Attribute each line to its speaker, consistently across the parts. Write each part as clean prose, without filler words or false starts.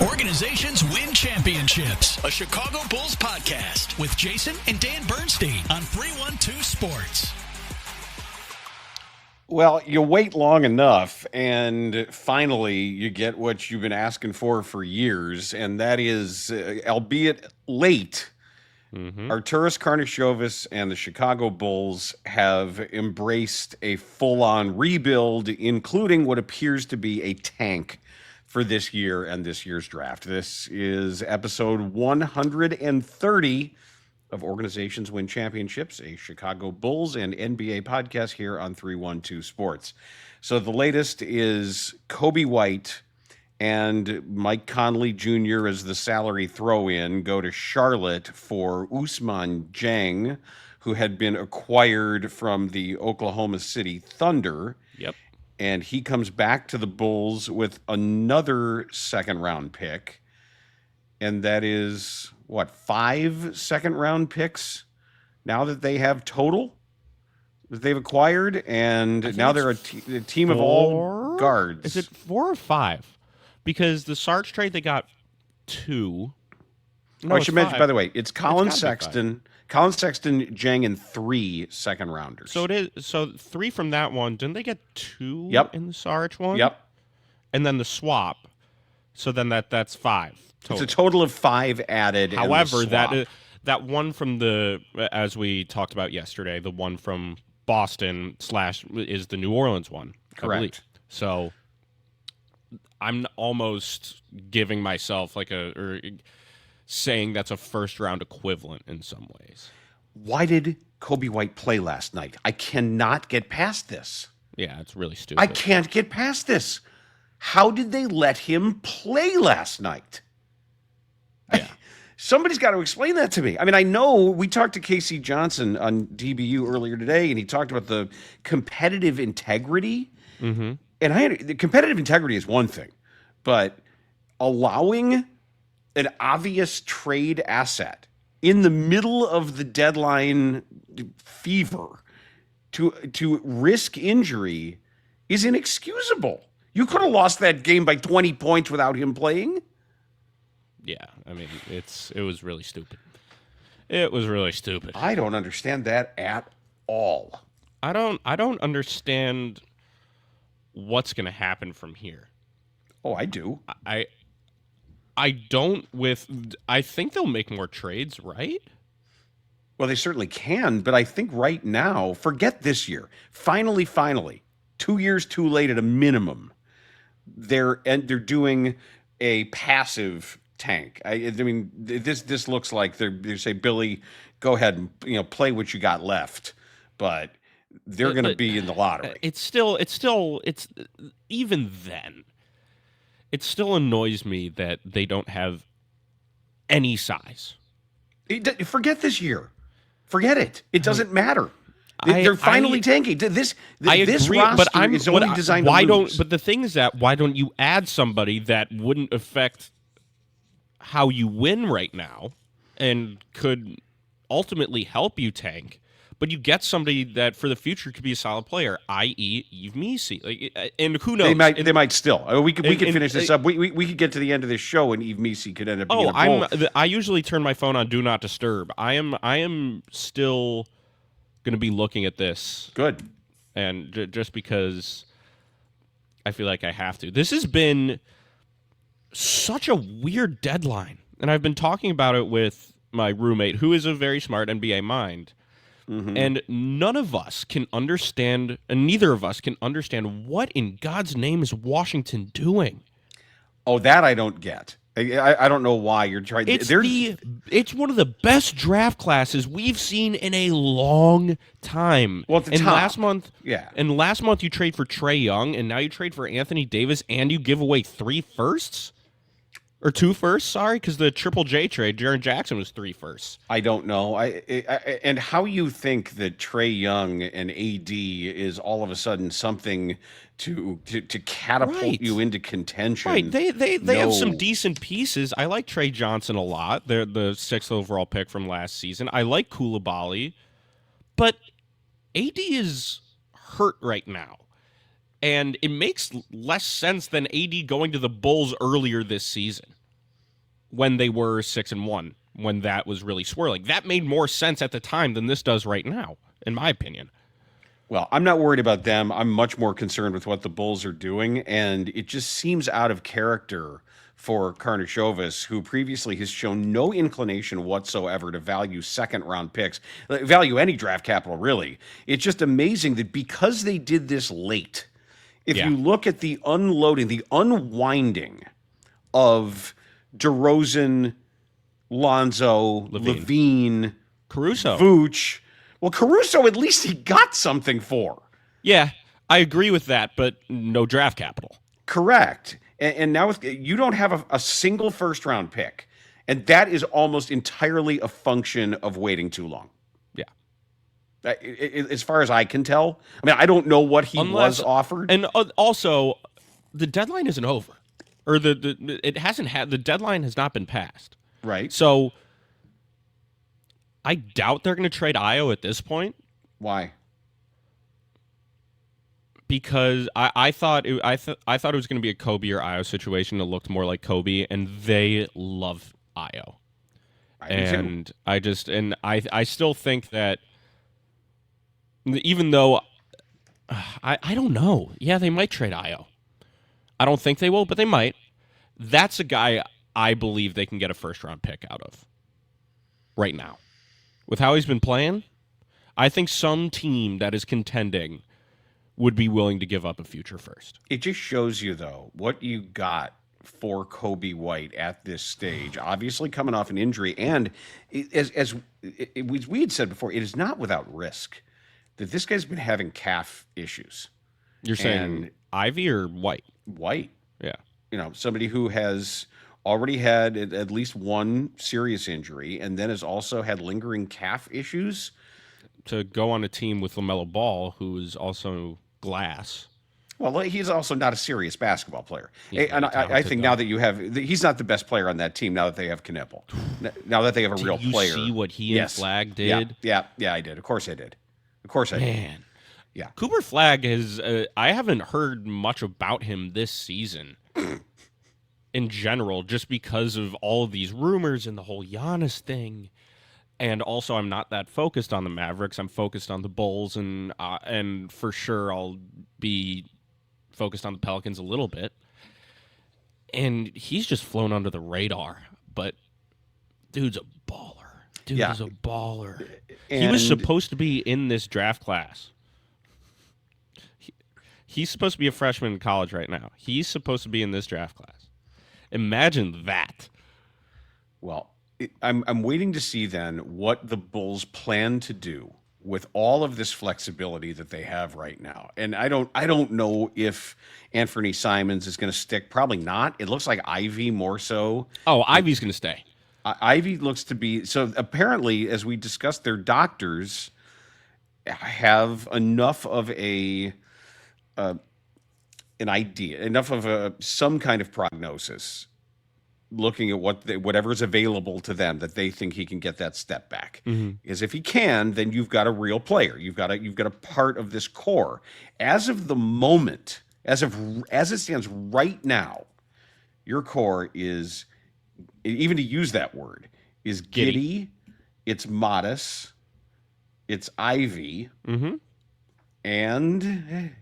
Speaker 1: Organizations win championships. A Chicago Bulls podcast with Jason and Dan Bernstein on 312 Sports.
Speaker 2: Well, you wait long enough, and finally you get what you've been asking for years, and that is, albeit late, Arturas Karnisovas and the Chicago Bulls have embraced a full-on rebuild, including what appears to be a tank for this year and this year's draft. This is episode 130 of Organizations Win Championships, a Chicago Bulls and NBA podcast here on 312 Sports. So the latest is Coby White and Mike Conley Jr. as the salary throw-in go to Charlotte for Ousmane Dieng, who had been acquired from the Oklahoma City Thunder.
Speaker 3: Yep.
Speaker 2: And he comes back to the Bulls with another second-round pick. And that is, 5 second-round picks now that they have total that they've acquired? And now they're a team of all guards.
Speaker 3: Is it 4 or 5? Because the Sarge trade, they got 2. No,
Speaker 2: I should mention,
Speaker 3: 5.
Speaker 2: by the way, it's Collin Sexton, Dieng, and 3 second-rounders.
Speaker 3: So it is. So 3 from that one. Didn't they get 2 in the Sarge one?
Speaker 2: Yep.
Speaker 3: And then the swap. So then that's 5. Total.
Speaker 2: It's a total of 5 added.
Speaker 3: However, that one from the, as we talked about yesterday, the one from Boston / is the New Orleans one.
Speaker 2: Correct.
Speaker 3: So I'm almost giving myself or saying that's a first-round equivalent in some ways.
Speaker 2: Why did Coby White play last night? I cannot get past this.
Speaker 3: Yeah, it's really stupid.
Speaker 2: I can't get past this. How did they let him play last night?
Speaker 3: Yeah.
Speaker 2: Somebody's got to explain that to me. I mean, I know we talked to Casey Johnson on DBU earlier today, and he talked about the competitive integrity. Mm-hmm. And the competitive integrity is one thing, but allowing an obvious trade asset in the middle of the deadline fever to risk injury is inexcusable. You could have lost that game by 20 points without him playing.
Speaker 3: Yeah, I mean, it was really stupid. It was really stupid.
Speaker 2: I don't understand that at all.
Speaker 3: I don't understand what's going to happen from here.
Speaker 2: Oh, I do.
Speaker 3: I don't I think they'll make more trades, right?
Speaker 2: Well, they certainly can, but I think right now, forget this year. Finally, 2 years too late at a minimum. They're doing a passive tank. I mean, this looks like they say, Billy, go ahead and play what you got left, but they're going to be in the lottery.
Speaker 3: It's even then. It still annoys me that they don't have any size.
Speaker 2: Forget this year. Forget it. It doesn't matter. They're finally tanking. This
Speaker 3: agree,
Speaker 2: roster
Speaker 3: but
Speaker 2: is only designed to lose.
Speaker 3: But the thing is that why don't you add somebody that wouldn't affect how you win right now and could ultimately help you tank? But you get somebody that for the future could be a solid player, i.e. Yves Missi. And who knows?
Speaker 2: They might still. We could finish this up. We could get to the end of this show and Yves Missi could end up being a Bull.
Speaker 3: I usually turn my phone on Do Not Disturb. I am still going to be looking at this.
Speaker 2: Good.
Speaker 3: And just because I feel like I have to. This has been such a weird deadline. And I've been talking about it with my roommate, who is a very smart NBA mind. Mm-hmm. And none of us can understand, and neither of us can understand what in God's name is Washington doing.
Speaker 2: Oh, that I don't get. I don't know why you're trying.
Speaker 3: It's one of the best draft classes we've seen in a long time.
Speaker 2: Well, at the top.
Speaker 3: Last month you trade for Trae Young, and now you trade for Anthony Davis, and you give away 3 firsts. Or 2 firsts, sorry, because the Triple J trade, Jaren Jackson was 3 firsts.
Speaker 2: I don't know. And how you think that Trae Young and AD is all of a sudden something to catapult you into contention?
Speaker 3: Right. They have some decent pieces. I like Trey Johnson a lot. They're the 6th overall pick from last season. I like Koulibaly, but AD is hurt right now. And it makes less sense than AD going to the Bulls earlier this season. when they were 6-1, when that was really swirling. That made more sense at the time than this does right now, in my opinion.
Speaker 2: Well, I'm not worried about them. I'm much more concerned with what the Bulls are doing, and it just seems out of character for Karnisovas, who previously has shown no inclination whatsoever to value second-round picks, value any draft capital, really. It's just amazing that because they did this late, if you look at the unloading, the unwinding of DeRozan, Lonzo, Levine,
Speaker 3: Caruso,
Speaker 2: Vooch. Well, Caruso, at least he got something for.
Speaker 3: Yeah, I agree with that, but no draft capital.
Speaker 2: Correct. And now you don't have a single first-round pick, and that is almost entirely a function of waiting too long.
Speaker 3: Yeah.
Speaker 2: As far as I can tell. I mean, I don't know what he was offered.
Speaker 3: And also, the deadline isn't over. Or the deadline has not been passed.
Speaker 2: Right.
Speaker 3: So I doubt they're going to trade Io at this point.
Speaker 2: Why?
Speaker 3: Because I thought it was going to be a Coby or Io situation that looked more like Coby, and they love Io. I still think that even though I don't know, yeah, they might trade Io. I don't think they will, but they might. That's a guy I believe they can get a first-round pick out of right now. With how he's been playing, I think some team that is contending would be willing to give up a future first.
Speaker 2: It just shows you, though, what you got for Coby White at this stage. Obviously coming off an injury, and as we had said before, it is not without risk that this guy's been having calf issues.
Speaker 3: You're saying Ivy or White?
Speaker 2: White.
Speaker 3: Yeah.
Speaker 2: Somebody who has already had at least one serious injury and then has also had lingering calf issues.
Speaker 3: To go on a team with LaMelo Ball, who is also glass.
Speaker 2: Well, he's also not a serious basketball player. And I think now that you have, he's not the best player on that team now that they have Knipple. Now that they have a real player.
Speaker 3: Did you see what he and Flag did?
Speaker 2: Yeah, I did. Of course I did.
Speaker 3: Man.
Speaker 2: Yeah.
Speaker 3: Cooper Flag has, I haven't heard much about him this season in general, just because of all of these rumors and the whole Giannis thing. And also, I'm not that focused on the Mavericks. I'm focused on the Bulls, and for sure I'll be focused on the Pelicans a little bit. And he's just flown under the radar. But dude's a baller. Dude is a baller. He was supposed to be in this draft class. He's supposed to be a freshman in college right now. He's supposed to be in this draft class. Imagine that.
Speaker 2: Well, I'm waiting to see then what the Bulls plan to do with all of this flexibility that they have right now. And I don't know if Anthony Simons is going to stick. Probably not. It looks like Ivy more so.
Speaker 3: Oh, Ivy's going to stay.
Speaker 2: Ivy looks to be so. Apparently, as we discussed, their doctors have enough of an idea, enough of some kind of prognosis, looking at whatever's available to them, that they think he can get that step back. Because if he can, then you've got a real player. You've got a part of this core. As of the moment, as it stands right now, your core is, even to use that word, is Giddy. It's Modest. It's Ivy. And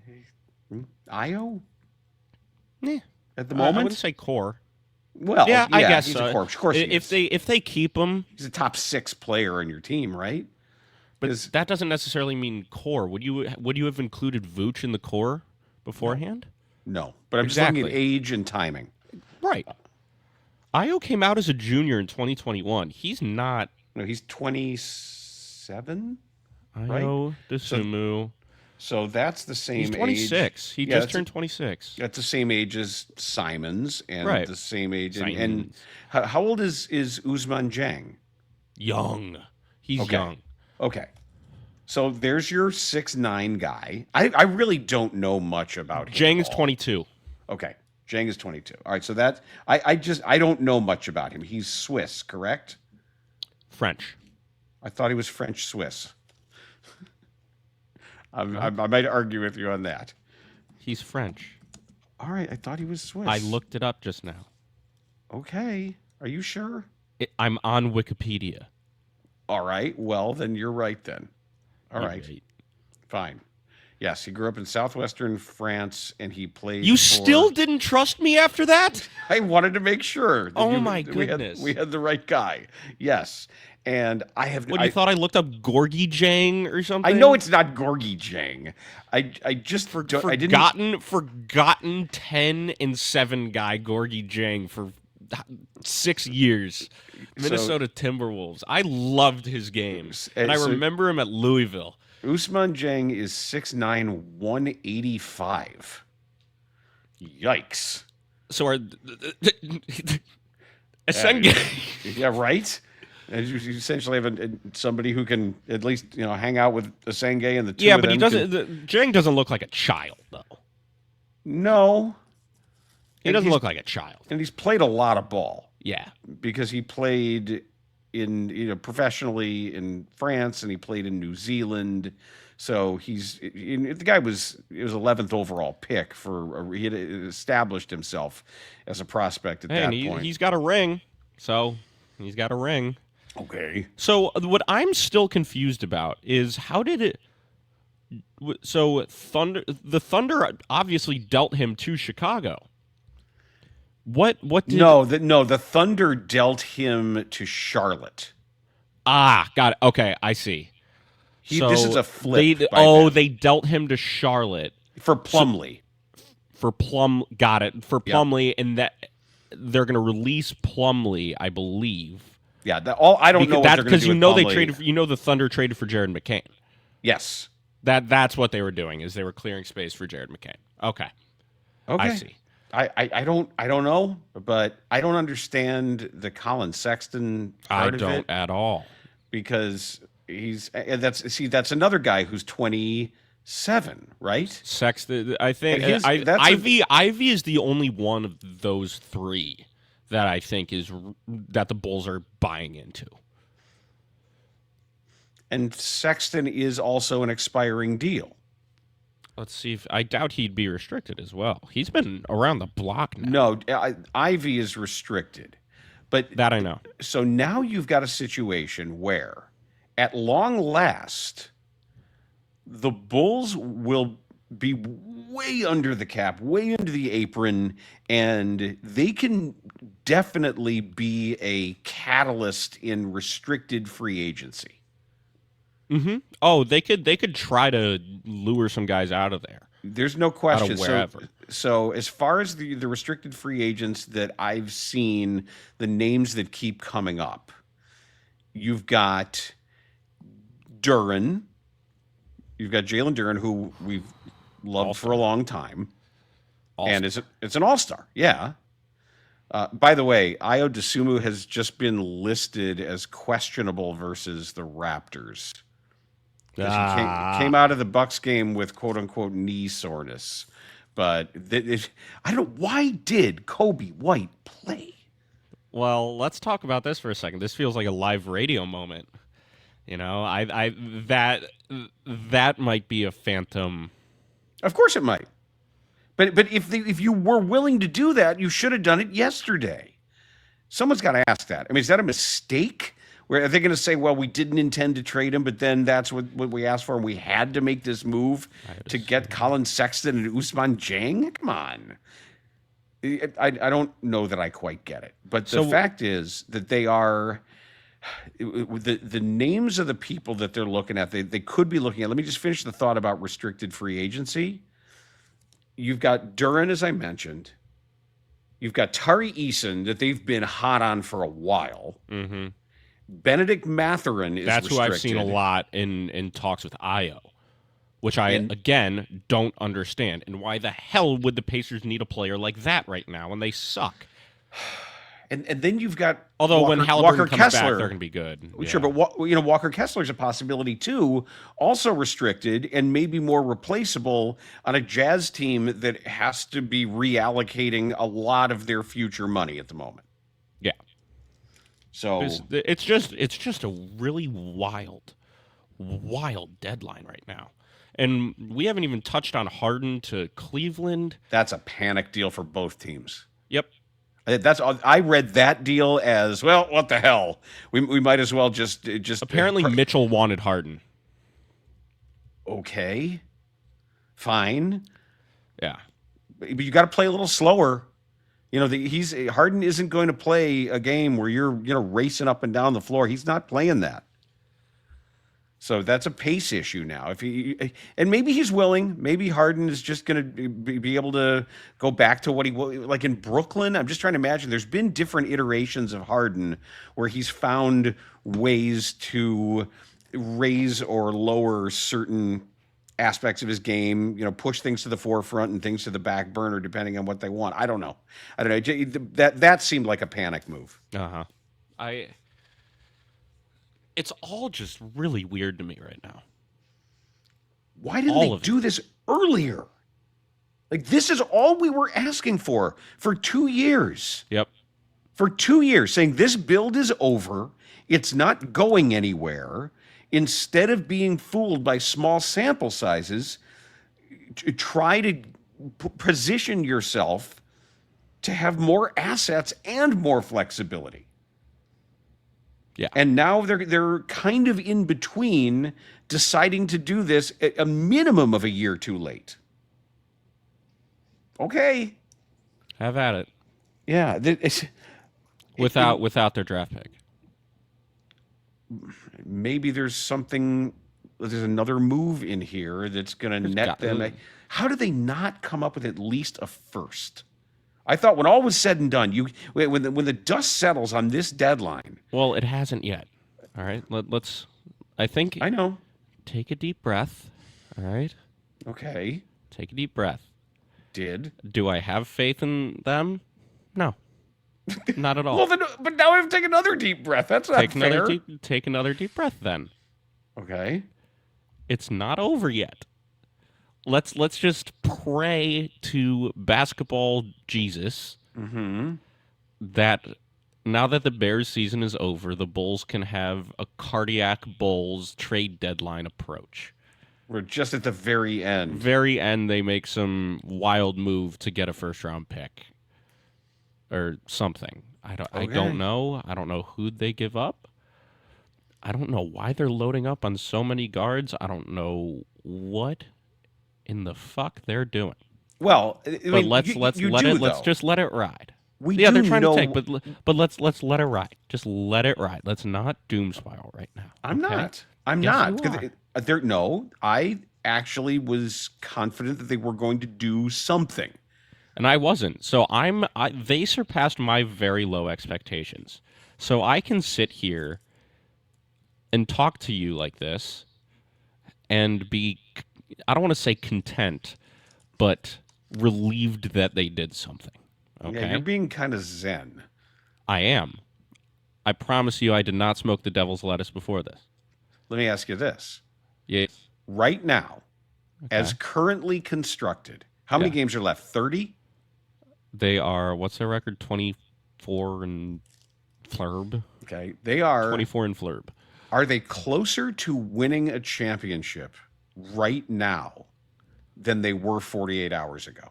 Speaker 2: Io.
Speaker 3: Yeah.
Speaker 2: At the moment,
Speaker 3: I wouldn't say core.
Speaker 2: Well,
Speaker 3: yeah, I guess
Speaker 2: he's
Speaker 3: so.
Speaker 2: A core. Of course,
Speaker 3: if they keep him,
Speaker 2: he's a top 6 player on your team, right?
Speaker 3: But that doesn't necessarily mean core. Would you have included Vooch in the core beforehand?
Speaker 2: No, but I'm just looking at age and timing.
Speaker 3: Right. Io came out as a junior in 2021. He's not.
Speaker 2: No, he's 27.
Speaker 3: Io Dosunmu.
Speaker 2: So that's the same age.
Speaker 3: He's 26. He just turned 26.
Speaker 2: That's the same age as Simons, and the same age. And how old is Usman Jang?
Speaker 3: Young. He's young.
Speaker 2: Okay. So there's your 6'9" guy. I really don't know much about him.
Speaker 3: Jang is 22.
Speaker 2: Okay. Jang is 22. All right. So that I don't know much about him. He's Swiss, correct?
Speaker 3: French.
Speaker 2: I thought he was French Swiss. I might argue with you on that.
Speaker 3: He's French.
Speaker 2: All right. I thought he was Swiss.
Speaker 3: I looked it up just now.
Speaker 2: Okay. Are you sure?
Speaker 3: I'm on Wikipedia.
Speaker 2: All right. Well, then you're right then. All
Speaker 3: You're
Speaker 2: right.
Speaker 3: right.
Speaker 2: Fine. Yes, he grew up in southwestern France, and he played.
Speaker 3: You still didn't trust me after that?
Speaker 2: I wanted to make sure. That
Speaker 3: Oh my goodness,
Speaker 2: we had the right guy. Yes, and I have.
Speaker 3: What, you thought I looked up Gorgie Jang or something?
Speaker 2: I know it's not Gorgie Jang. I just
Speaker 3: forgotten 10-7 guy Gorgie Jang for 6 years. Minnesota Timberwolves. I loved his games, and I remember him at Louisville.
Speaker 2: Ousmane Dieng is 6'9", 185. Yikes.
Speaker 3: So are Essenge.
Speaker 2: Yeah, right? And you essentially have somebody who can at least hang out with Essenge and the two of them.
Speaker 3: Yeah, but Dieng doesn't look like a child, though.
Speaker 2: No.
Speaker 3: He doesn't look like a child.
Speaker 2: And he's played a lot of ball.
Speaker 3: Yeah.
Speaker 2: Because he played professionally in France, and he played in New Zealand. So the guy was 11th overall pick he had established himself as a prospect at that point.
Speaker 3: He's got a ring. So he's got a ring.
Speaker 2: Okay.
Speaker 3: So what I'm still confused about is how did it? So the Thunder obviously dealt him to Chicago. What did...
Speaker 2: the Thunder dealt him to Charlotte.
Speaker 3: Ah, got it. Okay, I see.
Speaker 2: This is a flip.
Speaker 3: They dealt him to Charlotte
Speaker 2: for Plumlee.
Speaker 3: Got it. For Plumlee, and that they're going to release Plumlee, I believe.
Speaker 2: Yeah, I don't know what they're going to do
Speaker 3: because
Speaker 2: they
Speaker 3: traded. The Thunder traded for Jared McCain.
Speaker 2: Yes,
Speaker 3: that's what they were doing. Is they were clearing space for Jared McCain. Okay, I see.
Speaker 2: I don't know, but I don't understand the Collin Sexton part of it.
Speaker 3: I don't at all.
Speaker 2: Because that's another guy who's 27, right?
Speaker 3: Sexton, I think Ivy is the only one of those three that I think that the Bulls are buying into.
Speaker 2: And Sexton is also an expiring deal.
Speaker 3: Let's see if I doubt he'd be restricted as well. He's been around the block now.
Speaker 2: No, Ivy is restricted. But
Speaker 3: that I know.
Speaker 2: So now you've got a situation where, at long last, the Bulls will be way under the cap, way under the apron, and they can definitely be a catalyst in restricted free agency.
Speaker 3: Mm-hmm. Oh, they could try to lure some guys out of there.
Speaker 2: There's no question.
Speaker 3: Out of wherever.
Speaker 2: So as far as the restricted free agents that I've seen, the names that keep coming up, you've got Duren. You've got Jalen Duren, who we've loved all-star for a long time. All-star. And it's an all-star, yeah. By the way, Ayo Dosunmu has just been listed as questionable versus the Raptors. He came out of the Bucks game with quote-unquote knee soreness. But I don't. Why did Coby White play?
Speaker 3: Well, let's talk about this for a second. This feels like a live radio moment. That might be a phantom.
Speaker 2: Of course it might. But if you were willing to do that, you should have done it yesterday. Someone's got to ask that. I mean, is that a mistake? Are they going to say, well, we didn't intend to trade him, but then that's what we asked for, and we had to make this move to get Collin Sexton and Ousmane Dieng? Come on. I don't know that I quite get it. But the fact is that they are the names of the people that they're looking at, they could be looking at. Let me just finish the thought about restricted free agency. You've got Duren, as I mentioned. You've got Tari Eason that they've been hot on for a while.
Speaker 3: Mm-hmm.
Speaker 2: Benedict Mathurin is
Speaker 3: That's
Speaker 2: restricted.
Speaker 3: Who I've seen a lot in talks with Ayo, which again, don't understand. And why the hell would the Pacers need a player like that right now when they suck?
Speaker 2: And then you've got
Speaker 3: when Halliburton comes back, they're going to be good.
Speaker 2: Sure, but Walker Kessler's a possibility too, also restricted and maybe more replaceable on a Jazz team that has to be reallocating a lot of their future money at the moment.
Speaker 3: Yeah.
Speaker 2: So
Speaker 3: it's just a really wild deadline right now. And we haven't even touched on Harden to Cleveland.
Speaker 2: That's a panic deal for both teams.
Speaker 3: Yep.
Speaker 2: I read that deal as, well, what the hell? We might as well just
Speaker 3: Apparently Mitchell wanted Harden.
Speaker 2: Okay. Fine.
Speaker 3: Yeah.
Speaker 2: But you got to play a little slower. Harden isn't going to play a game where you're racing up and down the floor. He's not playing that. So that's a pace issue now. And maybe he's willing. Maybe Harden is just going to be able to go back to what he like in Brooklyn. I'm just trying to imagine. There's been different iterations of Harden where he's found ways to raise or lower certain aspects of his game, push things to the forefront and things to the back burner, depending on what they want. I don't know. That seemed like a panic move.
Speaker 3: It's all just really weird to me right now.
Speaker 2: Why didn't they do this earlier? Like, this is all we were asking for 2 years.
Speaker 3: Yep.
Speaker 2: For 2 years, saying this build is over. It's not going anywhere. Instead of being fooled by small sample sizes, try to position yourself to have more assets and more flexibility.
Speaker 3: Yeah.
Speaker 2: And now they're kind of in between, deciding to do this at a minimum of a year too late. Okay.
Speaker 3: Have at it.
Speaker 2: Yeah.
Speaker 3: Without their draft pick.
Speaker 2: Maybe there's another move in here that's going to net them. How do they not come up with at least a first? I thought when all was said and done, when the dust settles on this deadline.
Speaker 3: Well, it hasn't yet. All right, let's. I know. Take a deep breath. All right.
Speaker 2: Okay.
Speaker 3: Take a deep breath.
Speaker 2: Do
Speaker 3: I have faith in them? No. Not at all.
Speaker 2: Well, but now I have to take another deep breath. That's not fair.
Speaker 3: Take another deep breath then.
Speaker 2: Okay.
Speaker 3: It's not over yet. Let's just pray to basketball Jesus that now that the Bears season is over, the Bulls can have a cardiac Bulls trade deadline approach.
Speaker 2: We're just at the very end.
Speaker 3: Very end, they make some wild move to get a first-round pick or something. I don't know. I don't know who they give up. I don't know why they're loading up on so many guards. I don't know what in the fuck they're doing.
Speaker 2: Well,
Speaker 3: but let's just let it ride.
Speaker 2: They're
Speaker 3: trying to take, but let's let it ride. Just let it ride. Let's not doom spiral right now.
Speaker 2: I'm not. I actually was confident that they were going to do something.
Speaker 3: And I wasn't. So they surpassed my very low expectations. So I can sit here and talk to you like this and be, I don't want to say content, but relieved that they did something. Okay?
Speaker 2: Yeah, you're being kind of zen.
Speaker 3: I am. I promise you I did not smoke the devil's lettuce before this.
Speaker 2: Let me ask you this.
Speaker 3: Yes.
Speaker 2: Right now, as currently constructed, how many games are left? 30?
Speaker 3: They are, what's their record? 24 and flurb.
Speaker 2: Okay. They are
Speaker 3: 24 and flurb.
Speaker 2: Are they closer to winning a championship right now than they were 48 hours ago?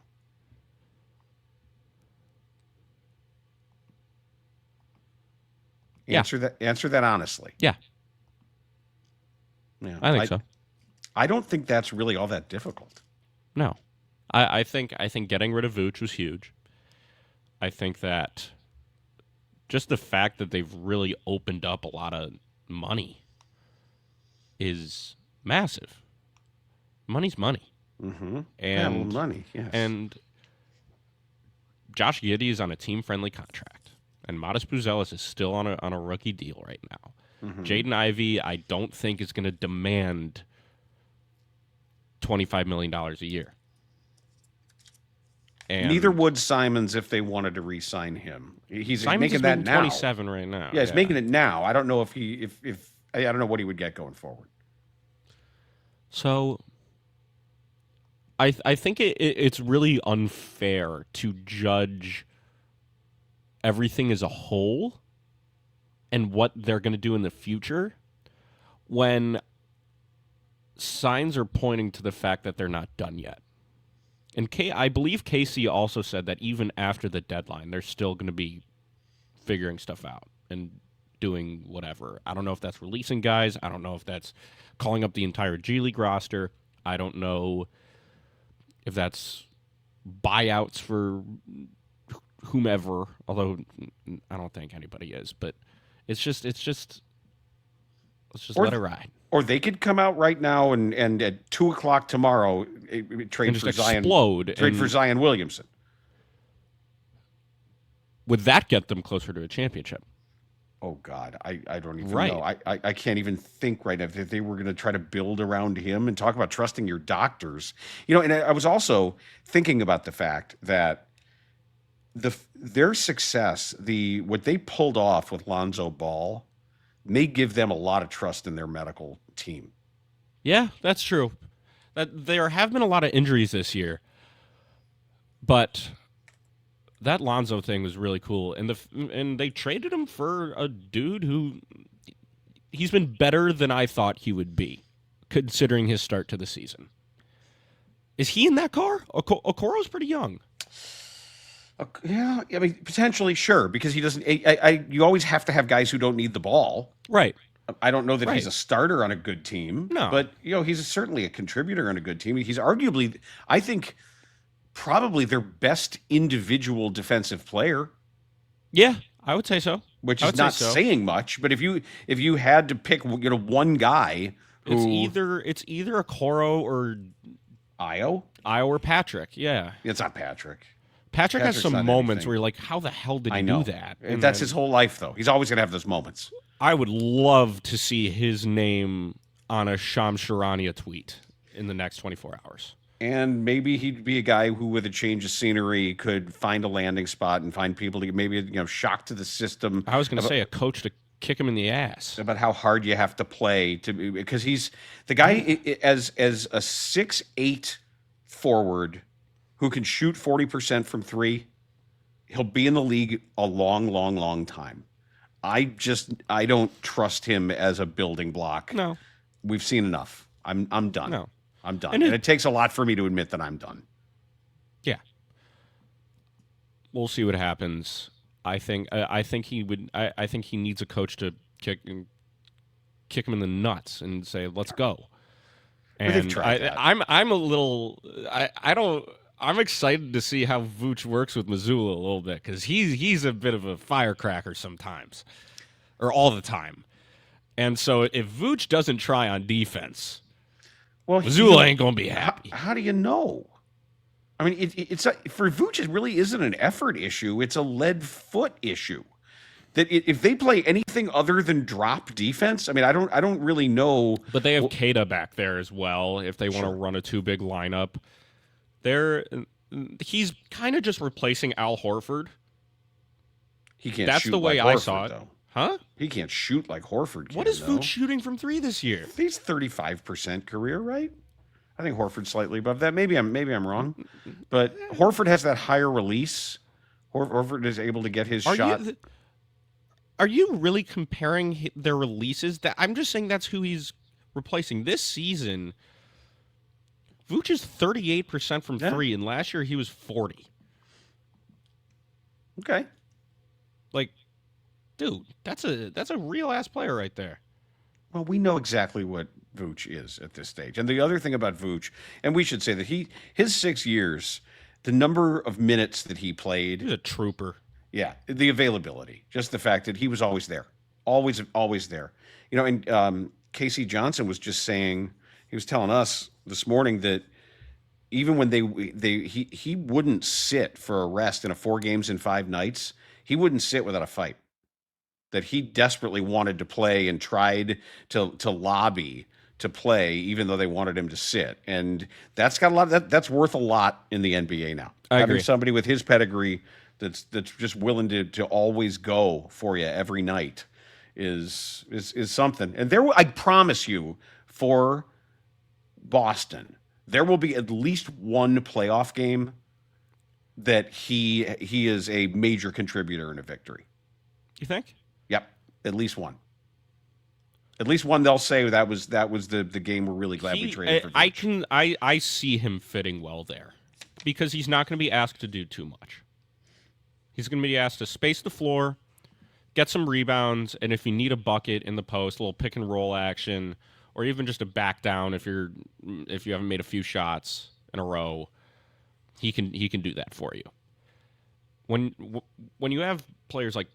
Speaker 3: Yeah.
Speaker 2: Answer that honestly.
Speaker 3: Yeah.
Speaker 2: Yeah.
Speaker 3: I think so.
Speaker 2: I don't think that's really all that difficult.
Speaker 3: No. I think getting rid of Vooch was huge. I think that just the fact that they've really opened up a lot of money is massive. Money's money.
Speaker 2: Mm-hmm.
Speaker 3: And
Speaker 2: money, yes.
Speaker 3: And Josh Giddey is on a team-friendly contract, and Modest Buzelis is still on a rookie deal right now. Mm-hmm. Jaden Ivey, I don't think is going to demand $25 million a year. And
Speaker 2: neither would Simons if they wanted to re-sign him. He's
Speaker 3: Simons
Speaker 2: making
Speaker 3: is
Speaker 2: that now.
Speaker 3: 27 right now.
Speaker 2: Yeah, he's making it now. I don't know if I don't know what he would get going forward.
Speaker 3: So I think it's really unfair to judge everything as a whole and what they're going to do in the future when signs are pointing to the fact that they're not done yet. And I believe Casey also said that even after the deadline, they're still going to be figuring stuff out and doing whatever. I don't know if that's releasing guys. I don't know if that's calling up the entire G League roster. I don't know if that's buyouts for whomever, although I don't think anybody is. But let's just let it ride.
Speaker 2: Or they could come out right now and at 2:00 tomorrow trade for Zion Williamson.
Speaker 3: Would that get them closer to a championship?
Speaker 2: Oh God, I don't even know. I can't even think right now if they were going to try to build around him and talk about trusting your doctors. And I was also thinking about the fact that their success, what they pulled off with Lonzo Ball, may give them a lot of trust in their medical team.
Speaker 3: Yeah, that's true. That there have been a lot of injuries this year, but that Lonzo thing was really cool, and they traded him for a dude who he's been better than I thought he would be, considering his start to the season. Is he in that car? Okoro's pretty young.
Speaker 2: Yeah, I mean, potentially, sure, because he doesn't. You always have to have guys who don't need the ball,
Speaker 3: right?
Speaker 2: I don't know that he's a starter on a good team,
Speaker 3: no,
Speaker 2: but he's certainly a contributor on a good team. He's arguably, I think, probably their best individual defensive player.
Speaker 3: Yeah, I would say so.
Speaker 2: Which is not saying much, but if you had to pick, one guy,
Speaker 3: it's either Okoro or
Speaker 2: Io
Speaker 3: or Patrick. Yeah,
Speaker 2: it's not Patrick.
Speaker 3: Patrick has some moments where you're like, how the hell did he do that?
Speaker 2: And that's his whole life, though. He's always going to have those moments.
Speaker 3: I would love to see his name on a Shams Charania tweet in the next 24 hours.
Speaker 2: And maybe he'd be a guy who, with a change of scenery, could find a landing spot and find people to maybe shock to the system.
Speaker 3: I was going to say a coach to kick him in the ass
Speaker 2: about how hard you have to play because he's the guy as a 6'8" forward who can shoot 40% from three. He'll be in the league a long, long, long time. I don't trust him as a building block.
Speaker 3: No,
Speaker 2: we've seen enough. I'm done.
Speaker 3: No.
Speaker 2: I'm done. And it takes a lot for me to admit that I'm done.
Speaker 3: Yeah. We'll see what happens. I think he would. I think he needs a coach to kick him in the nuts and say, "Let's go." And I'm a little. I'm excited to see how Vooch works with Missoula a little bit because he's a bit of a firecracker sometimes, or all the time. And so if Vooch doesn't try on defense, well, Missoula ain't gonna be happy.
Speaker 2: How do you know? I mean, it's for Vooch. It really isn't an effort issue. It's a lead foot issue. That if they play anything other than drop defense, I mean, I don't really know.
Speaker 3: But they have Keita back there as well. If they want to run a too big lineup, he's kind of just replacing Al Horford.
Speaker 2: He can't.
Speaker 3: That's
Speaker 2: shoot
Speaker 3: the way
Speaker 2: like
Speaker 3: I
Speaker 2: Horford,
Speaker 3: saw it.
Speaker 2: Though.
Speaker 3: Huh?
Speaker 2: He can't shoot like Horford can.
Speaker 3: What is Vooch shooting from three this year?
Speaker 2: He's 35% career, right? I think Horford's slightly above that. Maybe I'm wrong, but Horford has that higher release. Horford is able to get his shot.
Speaker 3: Are you really comparing their releases? I'm just saying that's who he's replacing this season. Vooch is 38% from three, and last year he was 40.
Speaker 2: Okay,
Speaker 3: dude, that's a real ass player right there.
Speaker 2: Well, we know exactly what Vooch is at this stage. And the other thing about Vooch, and we should say that his 6 years, the number of minutes that he played.
Speaker 3: He's a trooper.
Speaker 2: Yeah, the availability. Just the fact that he was always there. Always there. And Casey Johnson was just saying, he was telling us this morning that even when he wouldn't sit for a rest in a 4 games in 5 nights, he wouldn't sit without a fight. That he desperately wanted to play and tried to lobby to play, even though they wanted him to sit. And that's got a lot. That's worth a lot in the NBA now.
Speaker 3: Having
Speaker 2: somebody with his pedigree that's just willing to always go for you every night is something. And I promise you, for Boston, there will be at least one playoff game that he is a major contributor in a victory.
Speaker 3: You think?
Speaker 2: Yep, at least one. At least one. They'll say that was the game we're really glad we traded for.
Speaker 3: I see him fitting well there, because he's not going to be asked to do too much. He's going to be asked to space the floor, get some rebounds, and if you need a bucket in the post, a little pick and roll action, or even just a back down if you haven't made a few shots in a row, he can do that for you. When you have players like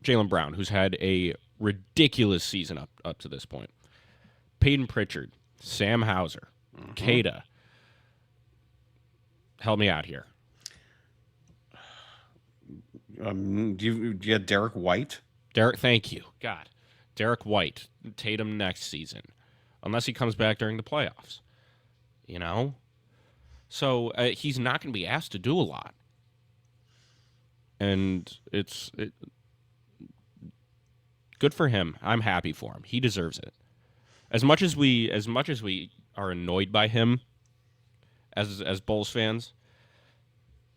Speaker 3: Jaylen Brown, who's had a ridiculous season up to this point, Peyton Pritchard, Sam Hauser, Keita, help me out here.
Speaker 2: Do you have Derek White?
Speaker 3: Thank you. God. Derek White, Tatum next season, unless he comes back during the playoffs. You know? So he's not going to be asked to do a lot. And it's good for him. I'm happy for him. He deserves it. As much as we are annoyed by him as Bulls fans,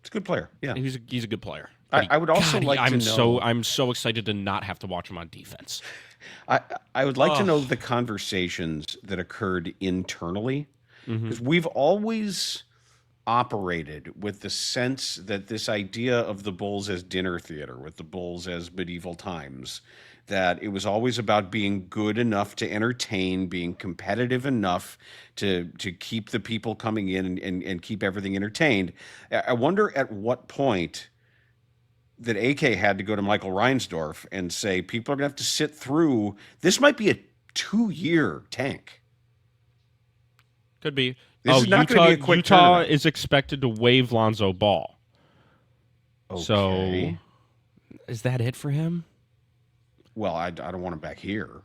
Speaker 2: it's a good player. Yeah.
Speaker 3: He's a good player.
Speaker 2: I would also like to know.
Speaker 3: I'm so excited to not have to watch him on defense.
Speaker 2: I would like to know the conversations that occurred internally, because we've always operated with the sense that this idea of the Bulls as dinner theater, with the Bulls as medieval times, that it was always about being good enough to entertain, being competitive enough to keep the people coming in and keep everything entertained. I wonder at what point that AK had to go to Michael Reinsdorf and say, people are going to have to sit through. This might be a 2-year tank.
Speaker 3: Could be.
Speaker 2: This is not going to be a quick
Speaker 3: Utah
Speaker 2: tournament.
Speaker 3: is expected to waive Lonzo Ball.
Speaker 2: Okay.
Speaker 3: So, is that it for him?
Speaker 2: Well, I don't want him back here.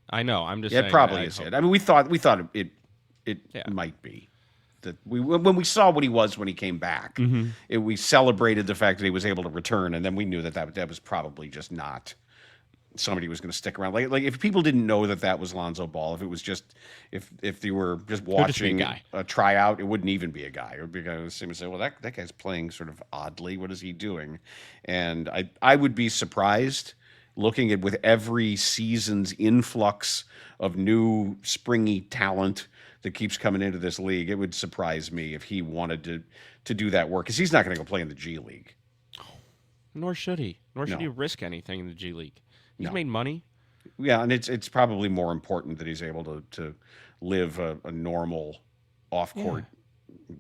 Speaker 3: I know. I'm just
Speaker 2: Yeah,
Speaker 3: saying.
Speaker 2: it probably is it. I mean, we thought it might be. That when we saw what he was when he came back, we celebrated the fact that he was able to return, and then we knew that was probably just not somebody who was going to stick around. Like if people didn't know that was Lonzo Ball, if it was just if they were just watching a tryout, it wouldn't even be a guy. It would be a guy who would say, "Well, that guy's playing sort of oddly. What is he doing?" And I would be surprised, looking at with every season's influx of new springy talent that keeps coming into this league, it would surprise me if he wanted to do that work, because he's not going to go play in the G League.
Speaker 3: Nor should he. Nor should he risk anything in the G League. He's
Speaker 2: No.
Speaker 3: made money.
Speaker 2: Yeah, and it's probably more important that he's able to live a normal off-court,